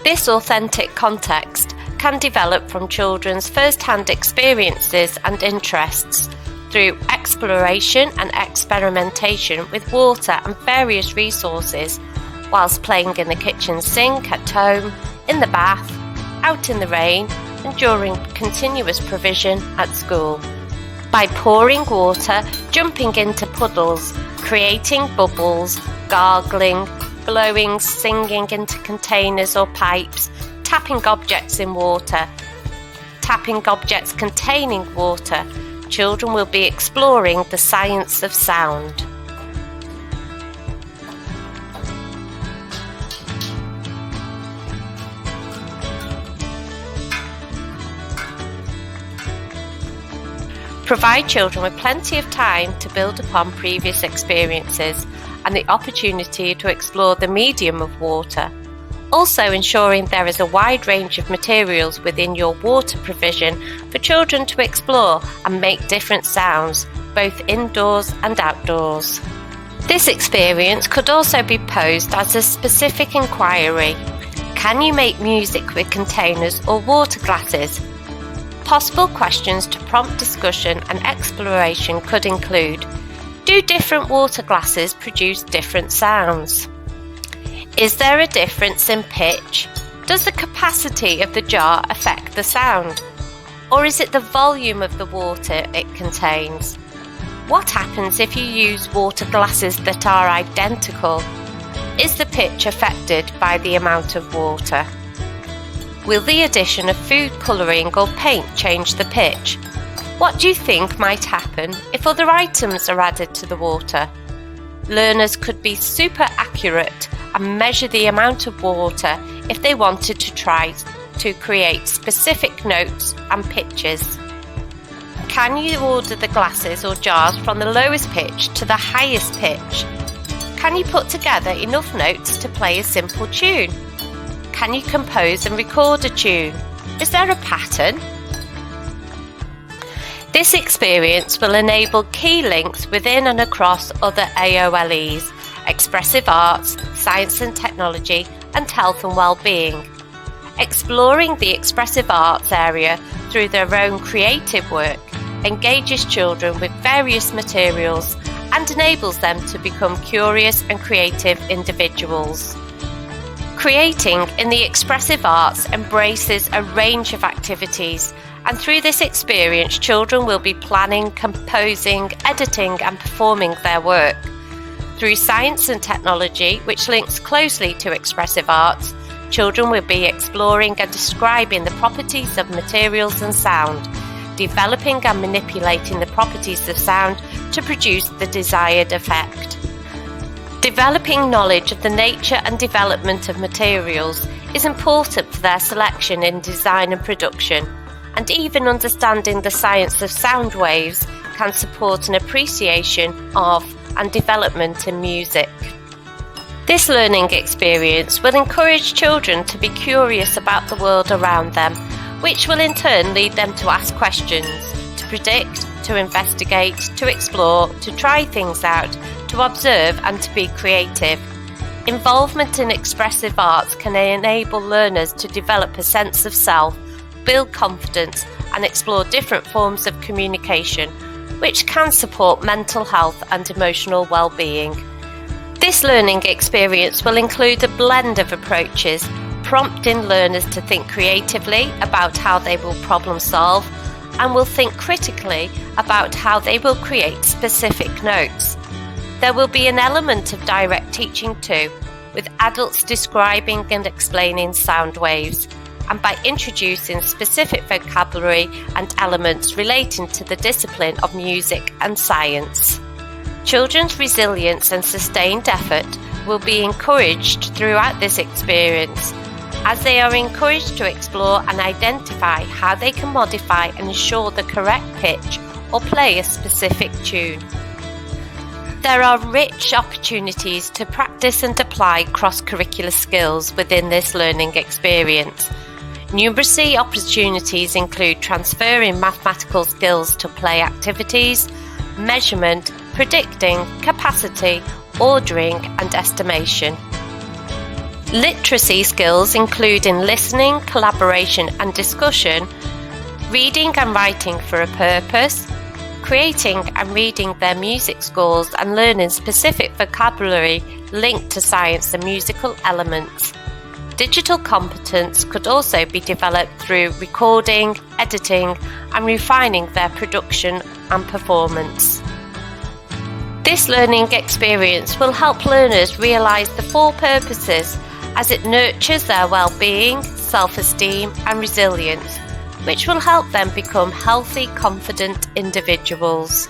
This authentic context can develop from children's first-hand experiences and interests through exploration and experimentation with water and various resources, whilst playing in the kitchen sink at home, in the bath, out in the rain, and during continuous provision at school. By pouring water, jumping into puddles, creating bubbles, gargling, blowing, singing into containers or pipes, tapping objects in water, tapping objects containing water, children will be exploring the science of sound. Provide children with plenty of time to build upon previous experiences and the opportunity to explore the medium of water. Also ensuring there is a wide range of materials within your water provision for children to explore and make different sounds, both indoors and outdoors. This experience could also be posed as a specific inquiry. Can you make music with containers or water glasses? Possible questions to prompt discussion and exploration could include: do different water glasses produce different sounds? Is there a difference in pitch? Does the capacity of the jar affect the sound? Or is it the volume of the water it contains? What happens if you use water glasses that are identical? Is the pitch affected by the amount of water? Will the addition of food colouring or paint change the pitch? What do you think might happen if other items are added to the water? Learners could be super accurate and measure the amount of water if they wanted to try to create specific notes and pitches. Can you order the glasses or jars from the lowest pitch to the highest pitch? Can you put together enough notes to play a simple tune? Can you compose and record a tune? Is there a pattern? This experience will enable key links within and across other AOLEs, expressive arts, science and technology, and health and well-being. Exploring the expressive arts area through their own creative work engages children with various materials and enables them to become curious and creative individuals. Creating in the expressive arts embraces a range of activities, and through this experience children will be planning, composing, editing and performing their work. Through science and technology, which links closely to expressive arts, children will be exploring and describing the properties of materials and sound, developing and manipulating the properties of sound to produce the desired effect. Developing knowledge of the nature and development of materials is important for their selection in design and production, and even understanding the science of sound waves can support an appreciation of and development in music. This learning experience will encourage children to be curious about the world around them, which will in turn lead them to ask questions, to predict, to investigate, to explore, to try things out, to observe and to be creative. Involvement in expressive arts can enable learners to develop a sense of self, build confidence and explore different forms of communication, which can support mental health and emotional well-being. This learning experience will include a blend of approaches, prompting learners to think creatively about how they will problem solve and will think critically about how they will create specific notes. There will be an element of direct teaching too, with adults describing and explaining sound waves, and by introducing specific vocabulary and elements relating to the discipline of music and science. Children's resilience and sustained effort will be encouraged throughout this experience, as they are encouraged to explore and identify how they can modify and ensure the correct pitch or play a specific tune. There are rich opportunities to practice and apply cross-curricular skills within this learning experience. Numeracy opportunities include transferring mathematical skills to play activities, measurement, predicting, capacity, ordering and estimation. Literacy skills include in listening, collaboration and discussion, reading and writing for a purpose, creating and reading their music scores and learning specific vocabulary linked to science and musical elements. Digital competence could also be developed through recording, editing and refining their production and performance. This learning experience will help learners realise the four purposes as it nurtures their well-being, self-esteem and resilience, which will help them become healthy, confident individuals.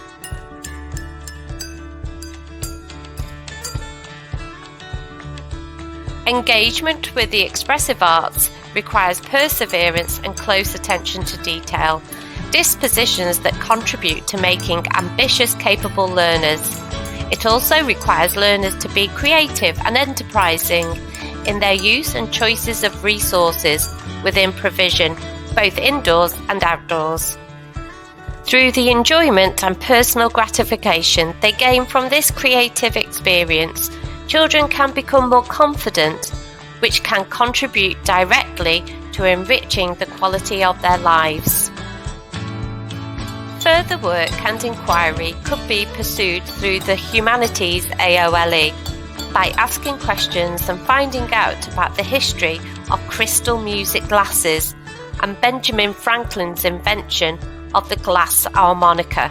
Engagement with the expressive arts requires perseverance and close attention to detail, dispositions that contribute to making ambitious, capable learners. It also requires learners to be creative and enterprising in their use and choices of resources within provision, both indoors and outdoors. Through the enjoyment and personal gratification they gain from this creative experience, children can become more confident, which can contribute directly to enriching the quality of their lives. Further work and inquiry could be pursued through the Humanities AOLE by asking questions and finding out about the history of crystal music glasses and Benjamin Franklin's invention of the glass harmonica.